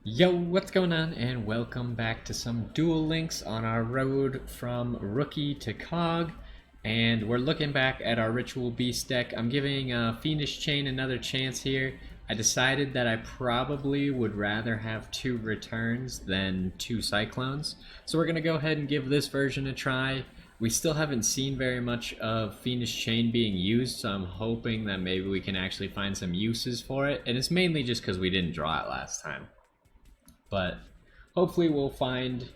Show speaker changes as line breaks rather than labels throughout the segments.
Yo, what's going on? And welcome back to some Duel Links on our road from Rookie to KOG. And we're looking back at our Ritual Beast deck. I'm giving Fiendish Chain another chance here. I decided that I probably would rather have 2 returns than 2 Cyclones. So we're going to go ahead and give this version a try. We still haven't seen very much of Fiendish Chain being used, so I'm hoping that maybe we can actually find some uses for it. And it's mainly just because we didn't draw it last time. But hopefully we'll find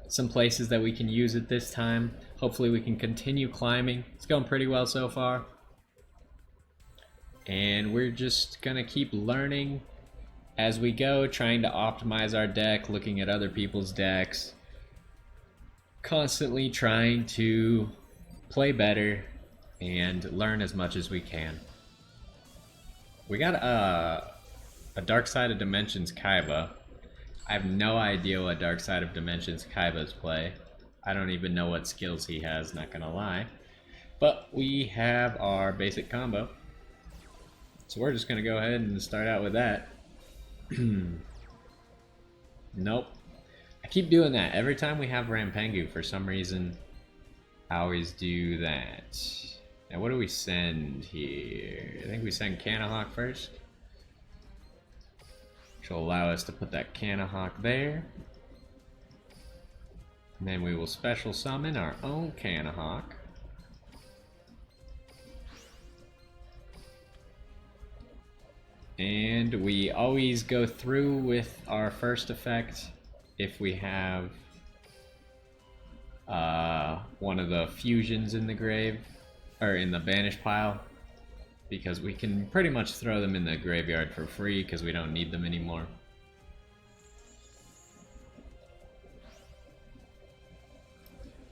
some places that we can use it this time. Hopefully we can continue climbing. It's going pretty well so far. And we're just gonna keep learning as we go, trying to optimize our deck, looking at other people's decks, constantly trying to play better and learn as much as we can. We got a Dark Side of Dimensions Kaiba. I have no idea what Dark Side of Dimensions Kaiba's play. I don't even know what skills he has, not gonna lie. But we have our basic combo. So we're just gonna go ahead and start out with that. Nope. I keep doing that. Every time we have Rampengu, for some reason, I always do that. Now what do we send here? I think we send Canahawk first. Which will allow us to put that Canahawk there. And then we will special summon our own Canahawk. And we always go through with our first effect if we have one of the fusions in the grave, or in the banish pile. Because we can pretty much throw them in the graveyard for free because we don't need them anymore.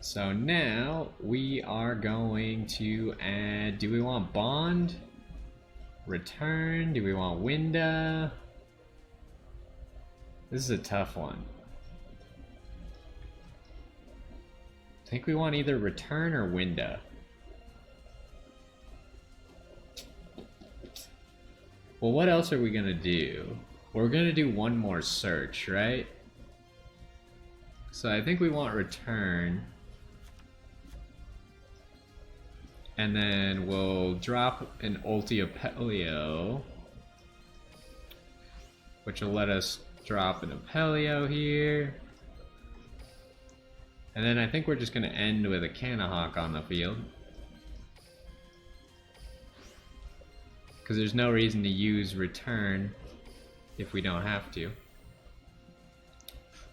So now we are going to add, do we want Bond? Return? Do we want Winda? This is a tough one. I think we want either Return or Winda. Well, what else are we gonna do? We're gonna do one more search, right? So I think we want Return. And then we'll drop an Ulti Apelio, which will let us drop an Apelio here. And then I think we're just gonna end with a Canahawk on the field. Because there's no reason to use Return if we don't have to.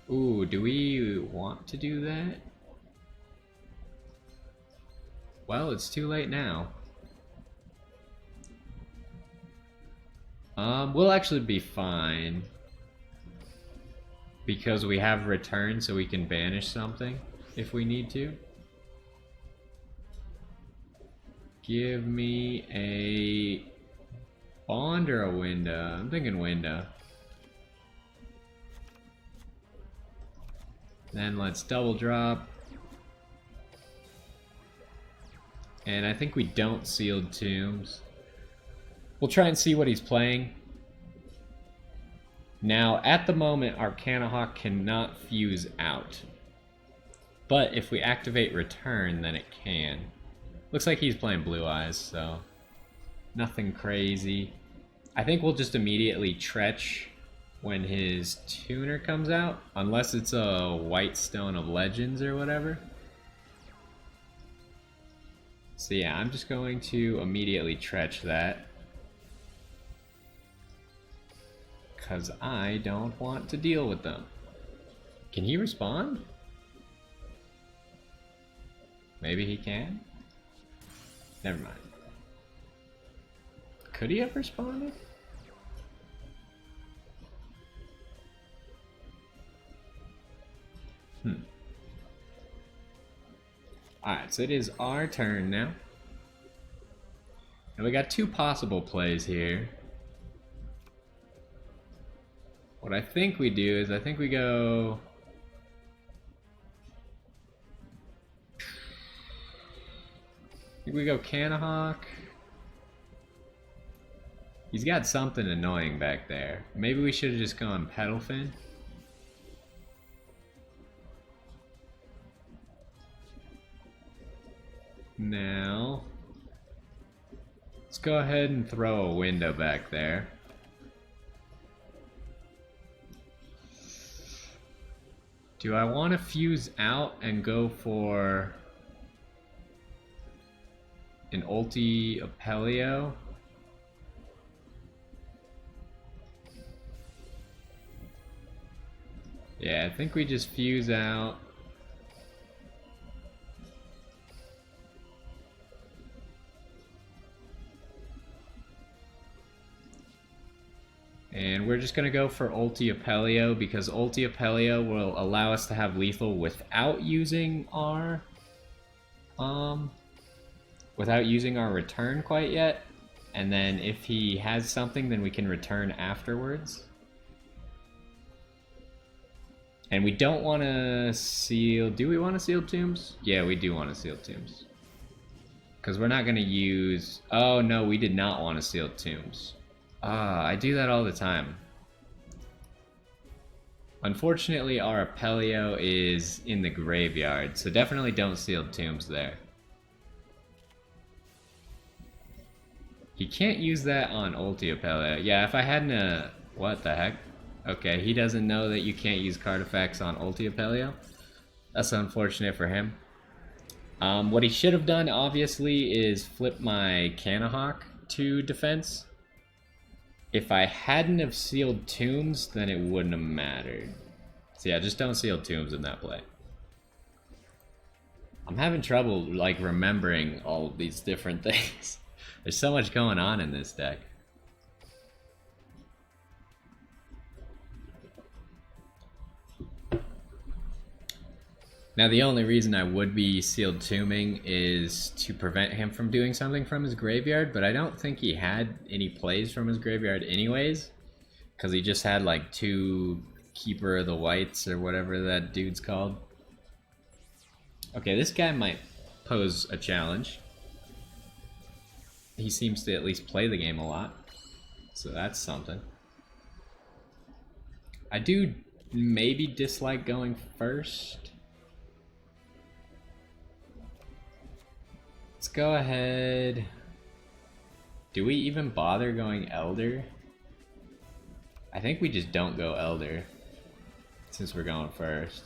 Ooh, do we want to do that? Well, it's too late now. We'll actually be fine. Because we have Return, so we can banish something if we need to. Give me a Bond or a Winda? I'm thinking Winda. Then let's double drop. And I think we don't Sealed Tombs. We'll try and see what he's playing. Now, at the moment, our Canahawk cannot fuse out. But if we activate Return, then it can. Looks like he's playing Blue Eyes, so nothing crazy. I think we'll just immediately Tretch when his tuner comes out, unless it's a White Stone of Legends or whatever. So yeah, I'm just going to immediately Tretch that. Because I don't want to deal with them. Can he respond? Maybe he can? Never mind. Could he have responded? Alright, so it is our turn now. And we got 2 possible plays here. What I think we do is I think we go... Canahawk. He's got something annoying back there. Maybe we should have just gone pedal fin. Now, let's go ahead and throw a window back there. Do I want to fuse out and go for an ulti Apelio? Yeah, I think we just fuse out. And we're just going to go for ulti Apelio because ulti Apelio will allow us to have lethal without using our return quite yet. And then if he has something, then we can return afterwards. And we don't want to seal... Do we want to seal tombs? Yeah, we do want to seal tombs. Because we're not going to use... Oh, no, we did not want to seal tombs. I do that all the time. Unfortunately, our Apelio is in the graveyard, so definitely don't seal tombs there. He can't use that on ulti Apelio. Yeah, if I hadn't... What the heck? Okay, he doesn't know that you can't use card effects on ulti Apelio. That's unfortunate for him. What he should have done, obviously, is flip my Canahawk to defense. If I hadn't have sealed tombs, then it wouldn't have mattered. So yeah, just don't seal tombs in that play. I'm having trouble, like, remembering all of these different things. There's so much going on in this deck. Now the only reason I would be sealed tombing is to prevent him from doing something from his graveyard, but I don't think he had any plays from his graveyard anyways, because he just had like 2 Keeper of the Whites or whatever that dude's called. Okay, this guy might pose a challenge. He seems to at least play the game a lot, so that's something. I do maybe dislike going first. Let's go ahead. Do we even bother going Elder? I think we just don't go Elder since we're going first.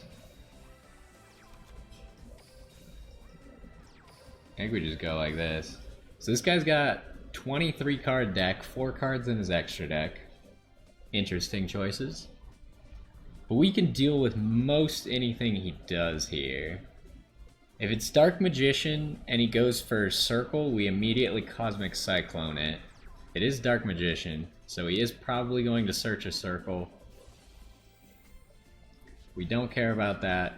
I think we just go like this. So this guy's got 23 card deck, 4 cards in his extra deck. Interesting choices. But we can deal with most anything he does here. If it's Dark Magician and he goes for Circle, we immediately Cosmic Cyclone it. It is Dark Magician, so he is probably going to search a Circle. We don't care about that.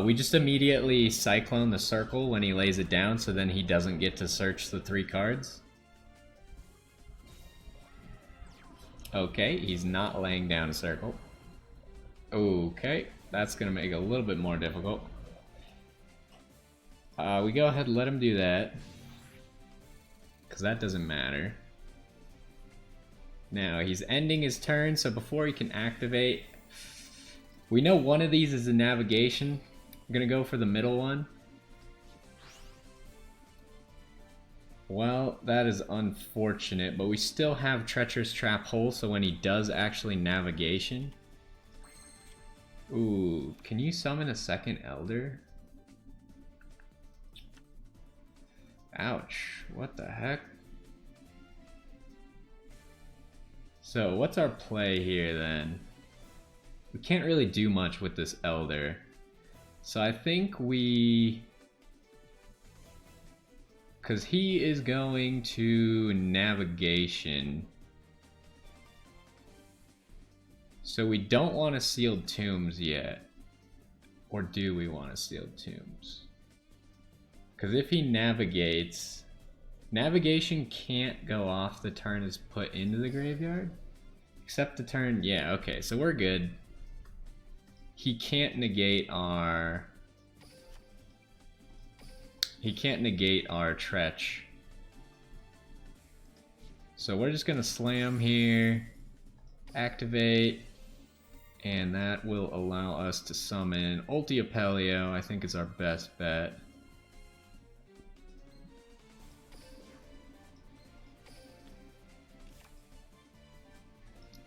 We just immediately Cyclone the Circle when he lays it down, so then he doesn't get to search the 3 cards. Okay, he's not laying down a Circle. Okay, that's going to make it a little bit more difficult. We go ahead and let him do that, because that doesn't matter. Now, he's ending his turn, so before he can activate, we know one of these is a navigation. I'm going to go for the middle one. Well, that is unfortunate, but we still have Treacherous Trap Hole, so when he does actually navigation... Ooh, can you summon a second Elder? Ouch, what the heck? So, what's our play here then? We can't really do much with this Elder. So I think we... Because he is going to navigation. So we don't want to seal tombs yet. Or do we want to seal tombs? Because if he navigates, navigation can't go off the turn it's put into the graveyard. Except the turn, yeah, okay, so we're good. He can't negate our... He can't negate our Tretch. So we're just gonna slam here, activate, and that will allow us to summon Ulti Apelio. I think is our best bet.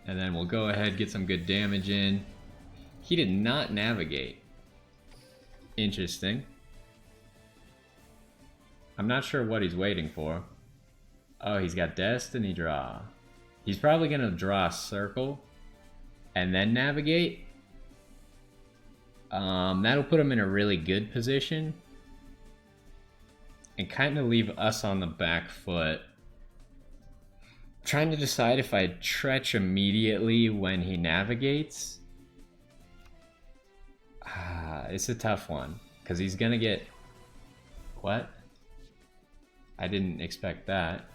And then we'll go ahead, get some good damage in. He did not navigate. Interesting. I'm not sure what he's waiting for. Oh, he's got Destiny Draw. He's probably going to draw a circle and then navigate. That'll put him in a really good position and kind of leave us on the back foot. Trying to decide if I Tretch immediately when he navigates. It's a tough one because he's gonna get... What? I didn't expect that.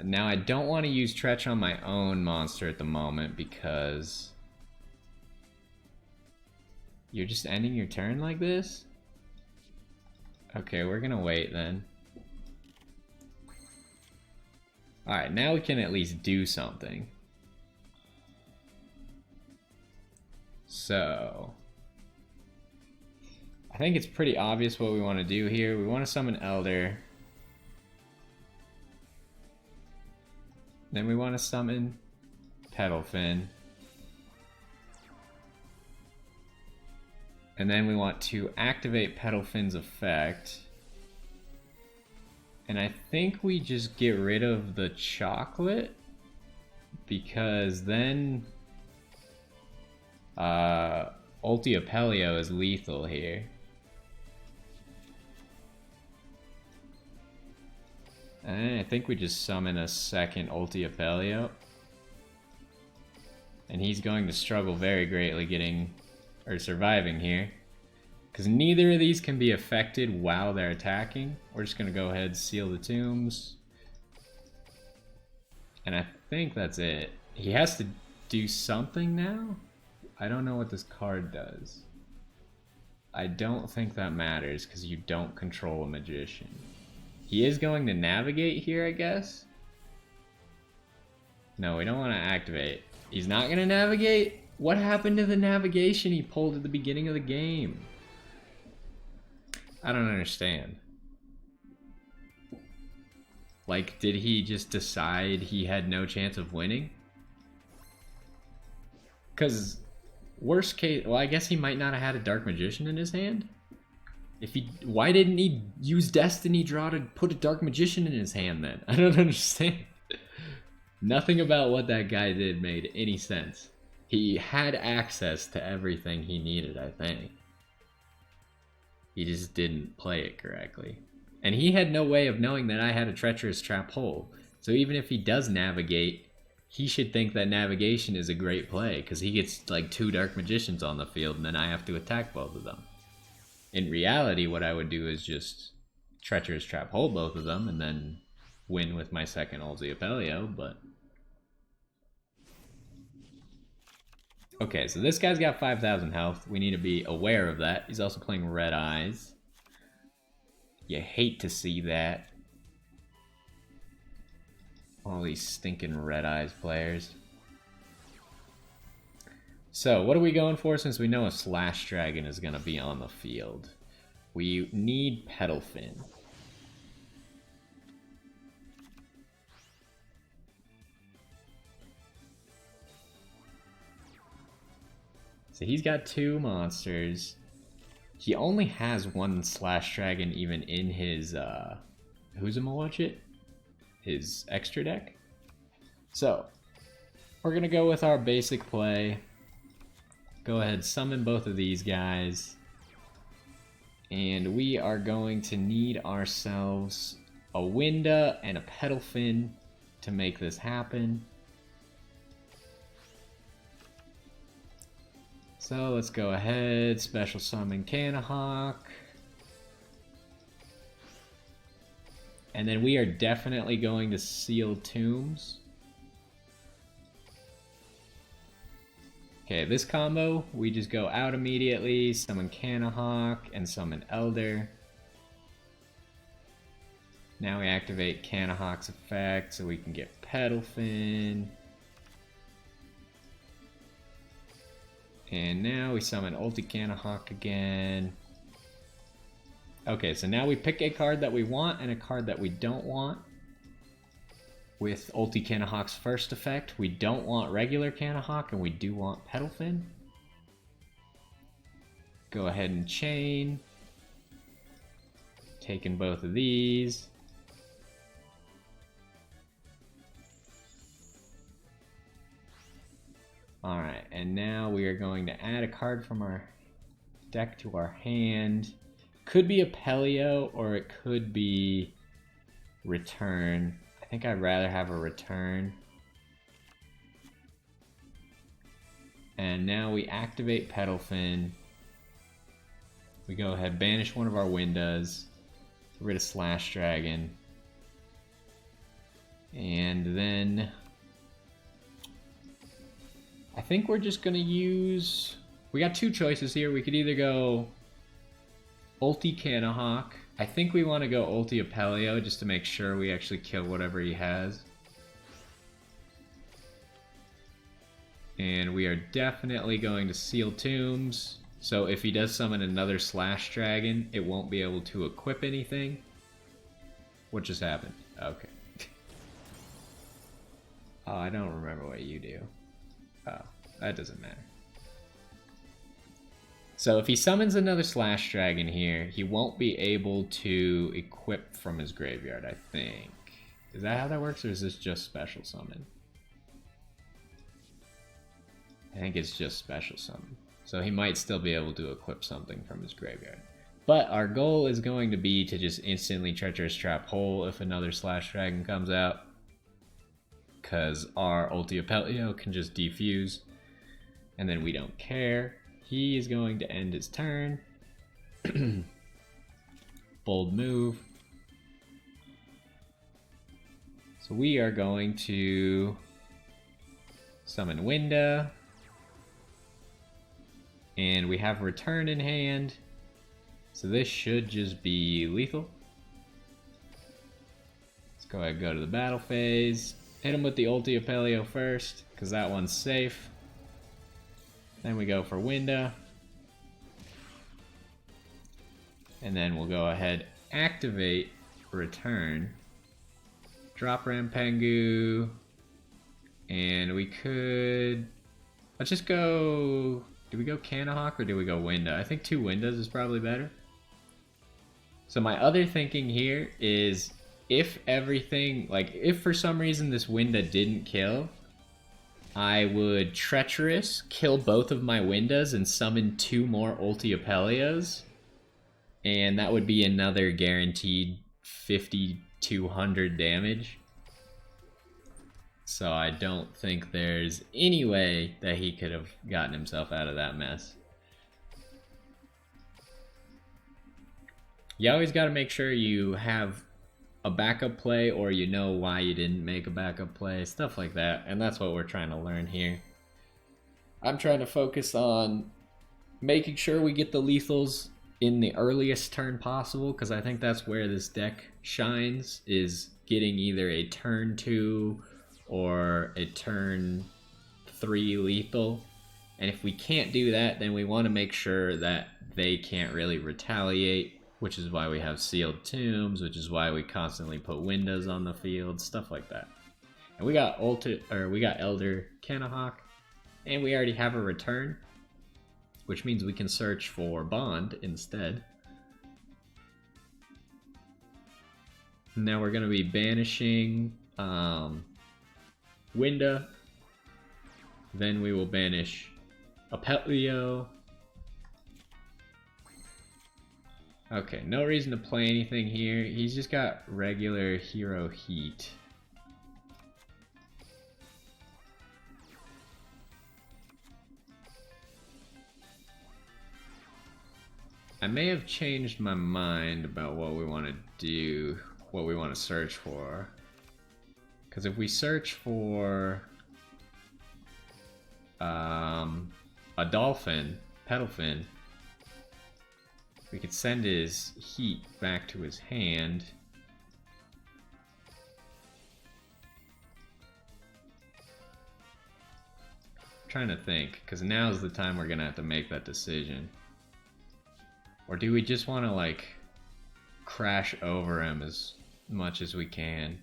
Now I don't want to use Tretch on my own monster at the moment because you're just ending your turn like this? Okay, we're gonna wait then. Alright, now we can at least do something. So I think it's pretty obvious what we want to do here. We want to summon Elder. Then we want to summon Petalfin. And then we want to activate Petalfin's effect. And I think we just get rid of the chocolate, because then Ulti Apelio is lethal here. And I think we just summon a second Ulti Apelio. And he's going to struggle very greatly getting, or surviving here. Because neither of these can be affected while they're attacking. We're just going to go ahead and seal the tombs. And I think that's it. He has to do something now? I don't know what this card does. I don't think that matters because you don't control a magician. He is going to navigate here, I guess? No, we don't want to activate. He's not going to navigate? What happened to the navigation he pulled at the beginning of the game? I don't understand. Like, did he just decide he had no chance of winning? Because, worst case, well, I guess he might not have had a Dark Magician in his hand? If he, why didn't he use Destiny Draw to put a Dark Magician in his hand then? I don't understand. Nothing about what that guy did made any sense. He had access to everything he needed, I think. He just didn't play it correctly. And he had no way of knowing that I had a Treacherous Trap Hole. So even if he does navigate, he should think that navigation is a great play, because he gets like 2 Dark Magicians on the field and then I have to attack both of them. In reality, what I would do is just Treacherous Trap Hole both of them and then win with my second Ulti Apelio, but... Okay, so this guy's got 5,000 health. We need to be aware of that. He's also playing Red Eyes. You hate to see that. All these stinking Red Eyes players. So, what are we going for since we know a Slash Dragon is going to be on the field? We need Petalfin. So he's got 2 monsters. He only has 1 Slash Dragon even in his, Who's-a-Mawatchit? His extra deck. So, we're gonna go with our basic play. Go ahead, summon both of these guys. And we are going to need ourselves a Winda and a Petalfin to make this happen. So let's go ahead, special summon Canahawk. And then we are definitely going to seal tombs. Okay, this combo, we just go out immediately, summon Kanahawk, and summon Elder. Now we activate Kanahawk's effect so we can get Petalfin. And now we summon Ulti Kanahawk again. Okay, so now we pick a card that we want and a card that we don't want. With Ulti Kanahawk's first effect, we don't want regular Kanahawk and we do want Petalfin. Go ahead and chain. Taking both of these. Alright, and now we are going to add a card from our deck to our hand. Could be a Pelio or it could be Return. I think I'd rather have a Return. And now we activate Petalfin. We go ahead, banish one of our Windas. Get rid of Slash Dragon. And then I think we're just gonna use... We got two choices here. We could either go Ulti Kanahawk. I think we want to go Ulti Apelio just to make sure we actually kill whatever he has. And we are definitely going to Seal Tombs. So if he does summon another Slash Dragon, it won't be able to equip anything. What just happened? Okay. Oh, I don't remember what you do. Oh, that doesn't matter. So if he summons another Slash Dragon here, he won't be able to equip from his graveyard, I think. Is that how that works, or is this just Special Summon? I think it's just Special Summon. So he might still be able to equip something from his graveyard. But our goal is going to be to just instantly Treacherous Trap Hole if another Slash Dragon comes out. Because our Ulti Apelio can just defuse, and then we don't care. He is going to end his turn. Bold move. So we are going to summon Winda. And we have Return in hand. So this should just be lethal. Let's go ahead and go to the battle phase. Hit him with the Ulti Apelio first, because that one's safe. Then we go for Winda. And then we'll go ahead, activate Return. Drop Rampengu. And we could... Let's just go... Do we go Kanahawk or do we go Winda? I think two Windas is probably better. So my other thinking here is... If everything, like, if for some reason this Winda didn't kill, I would Treacherous, kill both of my Windas, and summon two more Ulti Apelios. And that would be another guaranteed 5,200 damage. So I don't think there's any way that he could have gotten himself out of that mess. You always got to make sure you have a backup play, or you know why you didn't make a backup play, stuff like that, and that's what we're trying to learn here. I'm trying to focus on making sure we get the lethals in the earliest turn possible, because I think that's where this deck shines, is getting either a turn 2 or a turn 3 lethal. And if we can't do that, then we want to make sure that they can't really retaliate, which is why we have Sealed Tombs, which is why we constantly put Windows on the field, stuff like that. And we got Elder Kanahawk, and we already have a Return, which means we can search for Bond instead. Now we're going to be banishing Winda, then we will banish Apelio. Okay, no reason to play anything here. He's just got regular hero heat. I may have changed my mind about what we want to do, what we want to search for. Because if we search for a dolphin, pedalfin. We could send his heat back to his hand. I'm trying to think, because now's the time we're gonna have to make that decision. Or do we just want to like crash over him as much as we can?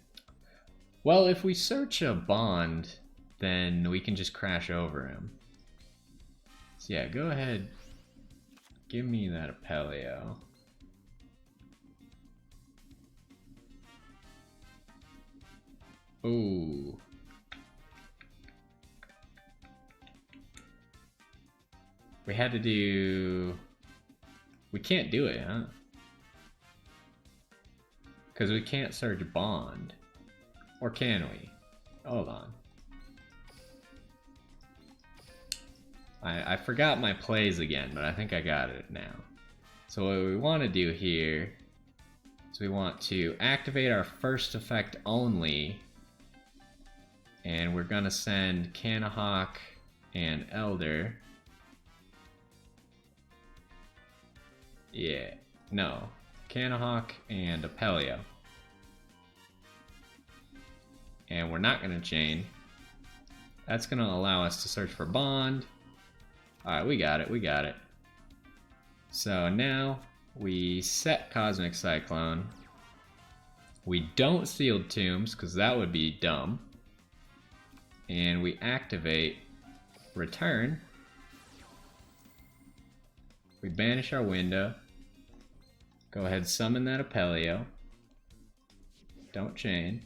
Well, if we search a bond, then we can just crash over him. So yeah, go ahead. Give me that Apelio. Ooh. We had to do... We can't do it, huh? Because we can't search bond. Or can we? Hold on. I forgot my plays again, but I think I got it now. So what we want to do here is we want to activate our first effect only, and we're gonna send Canahawk and Elder. Yeah, no, Canahawk and Apelio. And we're not gonna chain. That's gonna allow us to search for bond. Alright, we got it, we got it. So now we set Cosmic Cyclone. We don't Sealed Tombs, because that would be dumb. And we activate Return. We banish our window. Go ahead, summon that Apelio. Don't chain.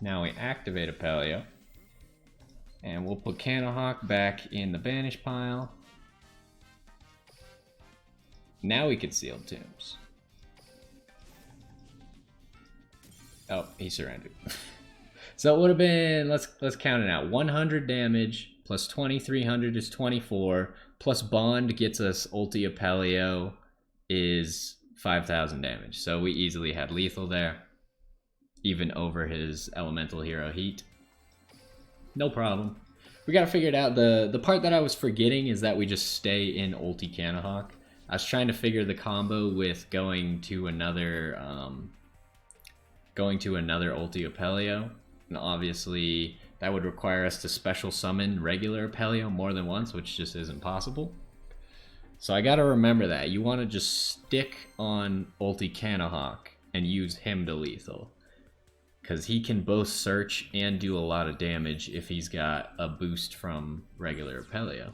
Now we activate Apelio. And we'll put Canahawk back in the banish pile. Now we can Seal Tombs. Oh, he surrendered. So it would have been, let's count it out. 100 damage plus 2300 is 24. Plus bond gets us ulti Apelio is 5000 damage. So we easily had lethal there. Even over his elemental hero heat. No problem. We gotta figure it out. The part that I was forgetting is that we just stay in ulti Canahawk. I was trying to figure the combo with going to another ulti Apelio, and obviously that would require us to special summon regular Apelio more than once, which just isn't possible. So I gotta remember that. You wanna just stick on ulti Canahawk and use him to lethal. Because he can both search and do a lot of damage if he's got a boost from regular Apelio.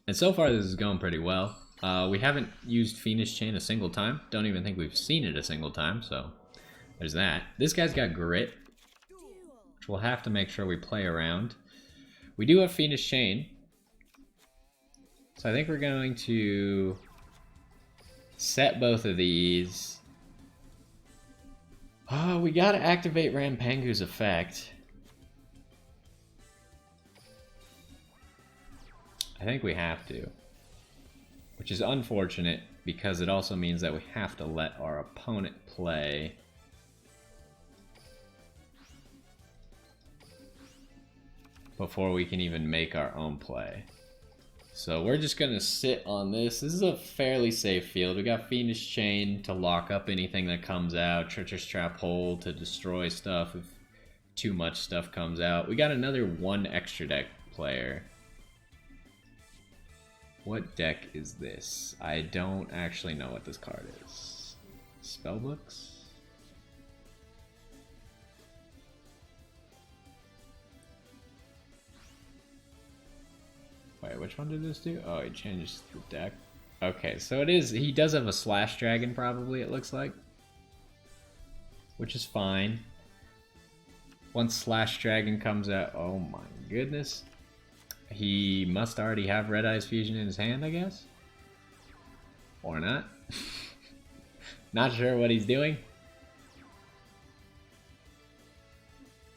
And so far this is going pretty well. We haven't used Fiendish Chain a single time. Don't even think we've seen it a single time, so there's that. This guy's got Grit, which we'll have to make sure we play around. We do have Fiendish Chain. So I think we're going to set both of these. Oh, we gotta activate Rampengu's effect. I think we have to. Which is unfortunate, because it also means that we have to let our opponent play. Before we can even make our own play. So we're just gonna sit on this. This is a fairly safe field. We got Fiendish Chain to lock up anything that comes out. Treacherous Trap Hole to destroy stuff if too much stuff comes out. We got another one extra deck player. What deck is this? I don't actually know what this card is. Spellbooks? Wait, which one did this do? Oh, he changes the deck. Okay, so it is, he does have a Slash Dragon probably, it looks like. Which is fine. Once Slash Dragon comes out, oh my goodness. He must already have Red Eyes Fusion in his hand, I guess? Or not. Not sure what he's doing.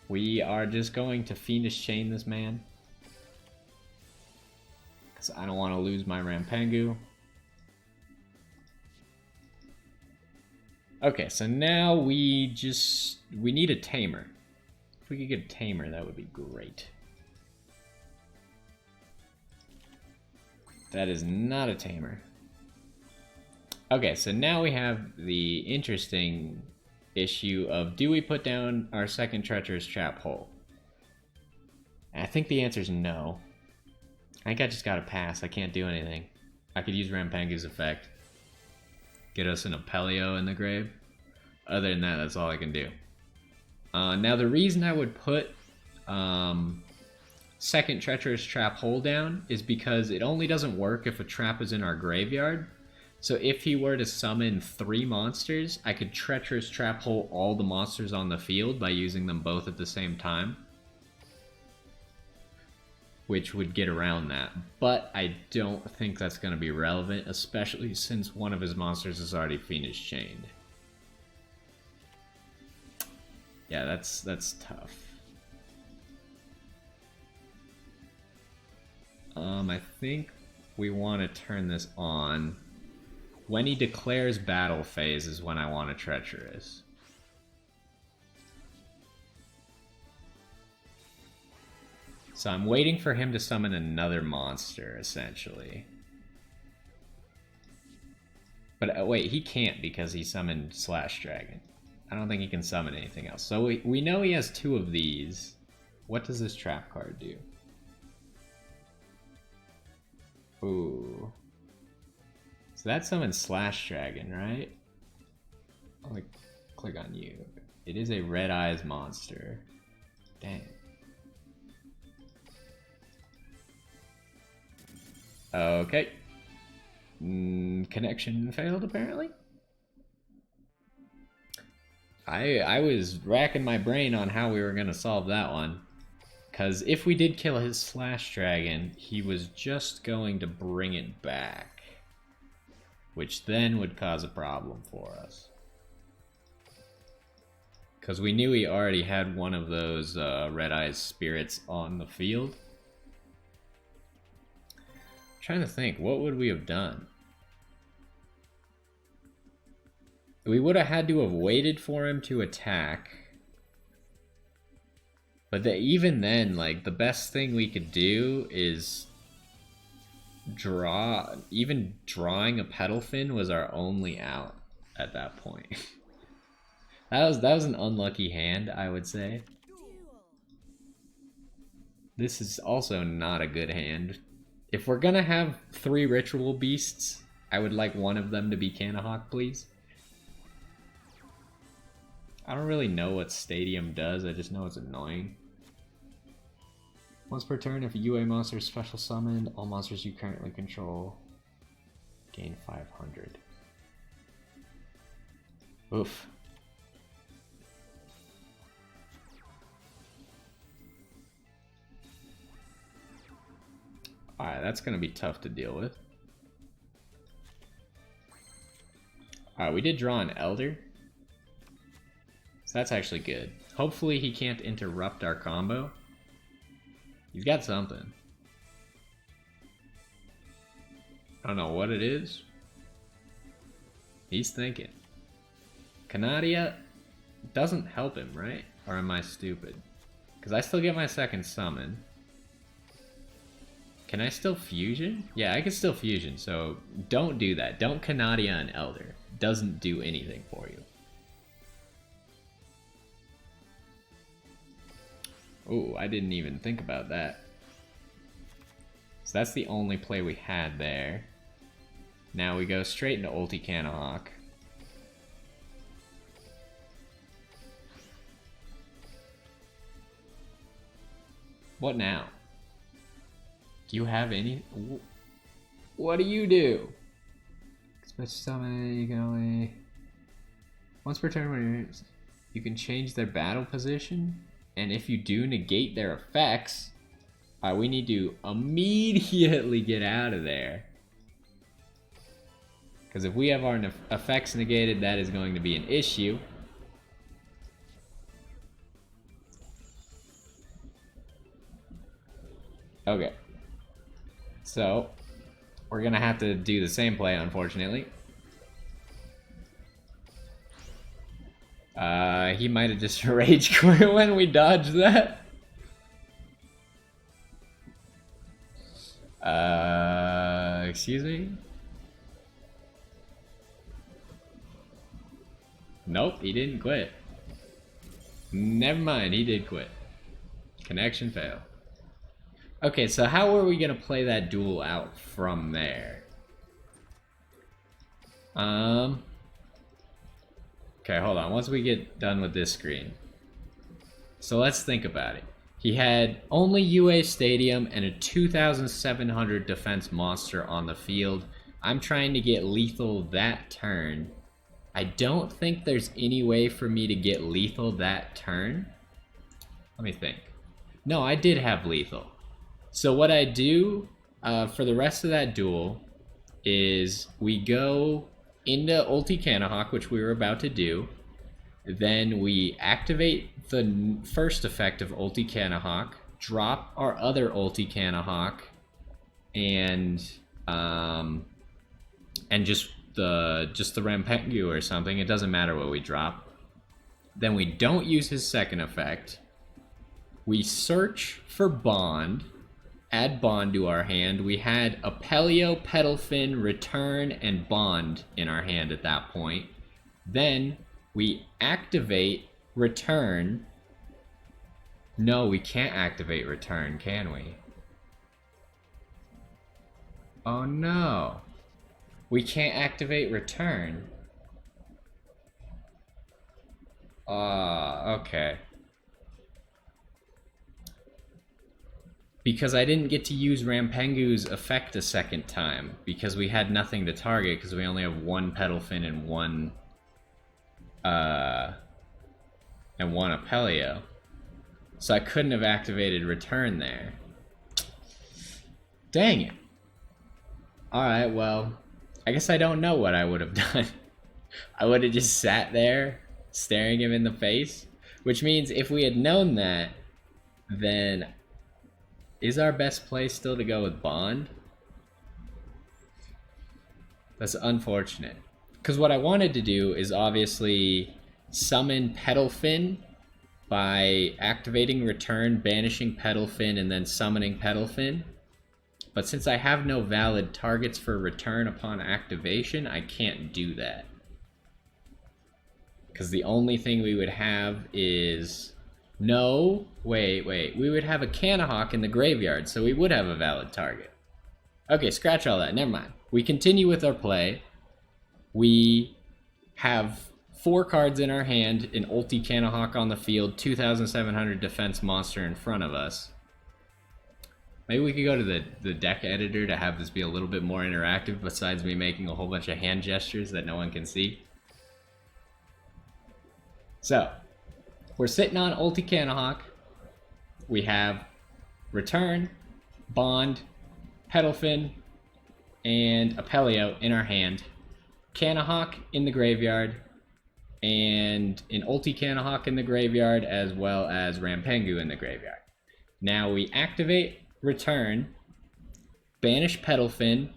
We are just going to Fiendish Chain this man. Because I don't want to lose my Rampengu. Okay, so now we need a tamer. If we could get a tamer, that would be great. That is not a tamer. Okay, so now we have the interesting issue of, do we put down our second treacherous trap hole? And I think the answer is no. I think I just gotta pass. I can't do anything. I could use Rampengu's effect. Get us an Apelio in the grave. Other than that, that's all I can do. Now the reason I would put second treacherous trap hole down is because it only doesn't work if a trap is in our graveyard. So if he were to summon 3 monsters, I could treacherous trap hole all the monsters on the field by using them both at the same time, which would get around that. But I don't think that's going to be relevant, especially since one of his monsters is already Fiendish Chained. Yeah, that's tough. I think we want to turn this on. When he declares battle phase is when I want a treacherous. So I'm waiting for him to summon another monster, essentially. But wait, he can't because he summoned Slash Dragon. I don't think he can summon anything else. So we know he has 2 of these. What does this trap card do? Ooh. So that summons Slash Dragon, right? I'll click on you. It is a Red Eyes monster. Dang. Okay. Connection failed, apparently. I was racking my brain on how we were going to solve that one. Because if we did kill his Slash Dragon, he was just going to bring it back. Which then would cause a problem for us. Because we knew he already had one of those Red Eyes spirits on the field. I'm trying to think, what would we have done? We would have had to have waited for him to attack. But even then, like, the best thing we could do is draw. Even drawing a Petal Fin was our only out at that point. that was an unlucky hand, I would say. This is also not a good hand. If we're gonna have 3 Ritual Beasts, I would like one of them to be Canahawk, please. I don't really know what Stadium does, I just know it's annoying. Once per turn, if a UA monster is special summoned, all monsters you currently control gain 500. Oof. Alright, that's gonna be tough to deal with. Alright, we did draw an Elder. So that's actually good. Hopefully he can't interrupt our combo. He's got something. I don't know what it is. He's thinking. Canadia doesn't help him, right? Or am I stupid? Because I still get my second summon. Can I still fusion? Yeah, I can still fusion, so don't do that. Don't Canadia an Elder. Doesn't do anything for you. Oh, I didn't even think about that. So that's the only play we had there. Now we go straight into Ulti Canahawk. What now? Do you have any? What do you do? Special summon, you can only... Once per turn when you can change their battle position. And if you do negate their effects, we need to immediately get out of there. Because if we have our effects negated, that is going to be an issue. Okay. So, we're going to have to do the same play, unfortunately. He might have just rage quit when we dodged that. Excuse me? Nope, he didn't quit. Never mind, he did quit. Connection failed. Okay, so how are we gonna play that duel out from there? Okay, hold on. Once we get done with this screen. So let's think about it. He had only UA Stadium and a 2,700 defense monster on the field. I'm trying to get lethal that turn. I don't think there's any way for me to get lethal that turn. Let me think. No, I did have lethal. So what I do for the rest of that duel is we go into Ulti Canahawk, which we were about to do. Then we activate the first effect of Ulti Canahawk, drop our other Ulti Canahawk, and just the Rampengu or something. It doesn't matter what we drop. Then we don't use his second effect. We search for Bond, add Bond to our hand. We had Apelio, Petalfin, Return, and Bond in our hand at that point. Then we activate Return. No, we can't activate Return, can we? Oh no. We can't activate Return. Okay. Because I didn't get to use Rampengu's effect a second time, because we had nothing to target, because we only have one Petalfin and one Apelio. So I couldn't have activated Return there. Dang it. Alright, well, I guess I don't know what I would have done. I would have just sat there, staring him in the face. Which means if we had known that, then is our best play still to go with Bond? That's unfortunate. Because what I wanted to do is obviously summon Petalfin by activating Return, banishing Petalfin, and then summoning Petalfin. But since I have no valid targets for Return upon activation, I can't do that. Because the only thing we would have is... No, wait. We would have a Canahawk in the graveyard, so we would have a valid target. Okay, scratch all that. Never mind. We continue with our play. We have 4 cards in our hand, an Ulti Canahawk on the field, 2,700 defense monster in front of us. Maybe we could go to the deck editor to have this be a little bit more interactive besides me making a whole bunch of hand gestures that no one can see. So, we're sitting on Ulti Canahawk. We have Return, Bond, Petalfin, and Apelio in our hand. Canahawk in the graveyard, and an Ulti Canahawk in the graveyard, as well as Rampengu in the graveyard. Now we activate Return, banish Petalfin,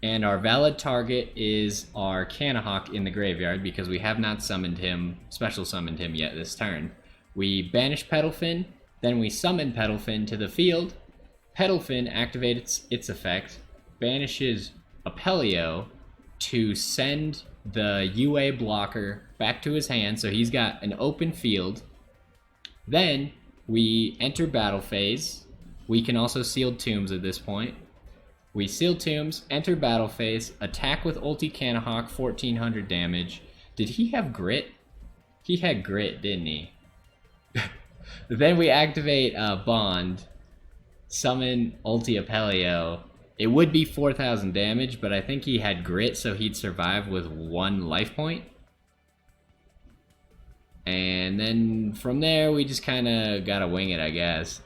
and our valid target is our Canahawk in the graveyard because we have not summoned him, special summoned him yet this turn. We banish Petalfin, then we summon Petalfin to the field. Petalfin activates its effect, banishes Apelio to send the UA blocker back to his hand, so he's got an open field. Then we enter battle phase. We can also seal tombs at this point. We seal tombs, enter battle phase, attack with Ulti Canahawk, 1400 damage. Did he have grit? He had grit, didn't he? Then we activate Bond, summon Ulti Apelio. It would be 4,000 damage, but I think he had grit, so he'd survive with 1 life point. And then from there, we just kind of gotta wing it, I guess.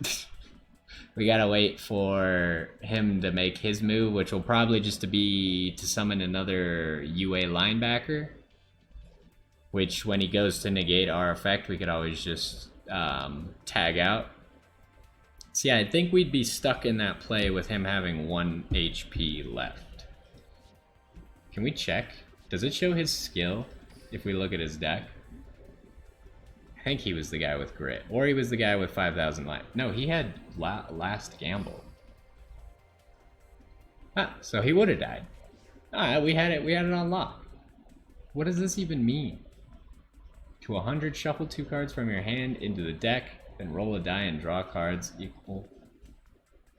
We gotta wait for him to make his move, which will probably just be to summon another UA linebacker. Which, when he goes to negate our effect, we could always just tag out. So yeah, I think we'd be stuck in that play with him having 1 HP left. Can we check? Does it show his skill if we look at his deck? think he was the guy with grit. Or he was the guy with 5,000 life. No, he had last gamble. Ah, so he would have died. Ah, we had it on lock. What does this even mean? To 100, shuffle 2 cards from your hand into the deck, then roll a die and draw cards equal.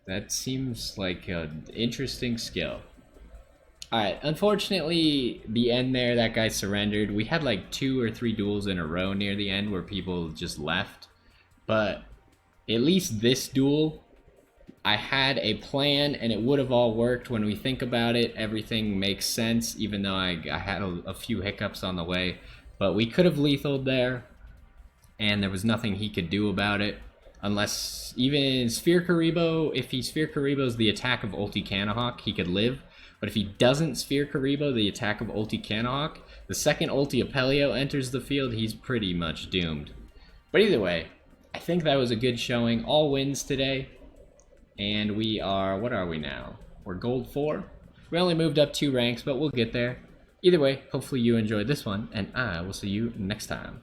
That seems like an interesting skill. Alright, unfortunately, the end there, that guy surrendered. We had like 2 or 3 duels in a row near the end where people just left. But at least this duel, I had a plan and it would have all worked. When we think about it, everything makes sense, even though I had a few hiccups on the way. But we could have lethaled there, and there was nothing he could do about it. Unless even Sphere Karibo, if he Sphere Karibos the attack of Ulti Kanahawk, he could live. But if he doesn't Sphere Karibo the attack of Ulti Kanahawk, the second Ulti Apelio enters the field, he's pretty much doomed. But either way, I think that was a good showing. All wins today. And we are, what are we now? We're gold 4. We only moved up 2 ranks, but we'll get there. Either way, hopefully you enjoyed this one, and I will see you next time.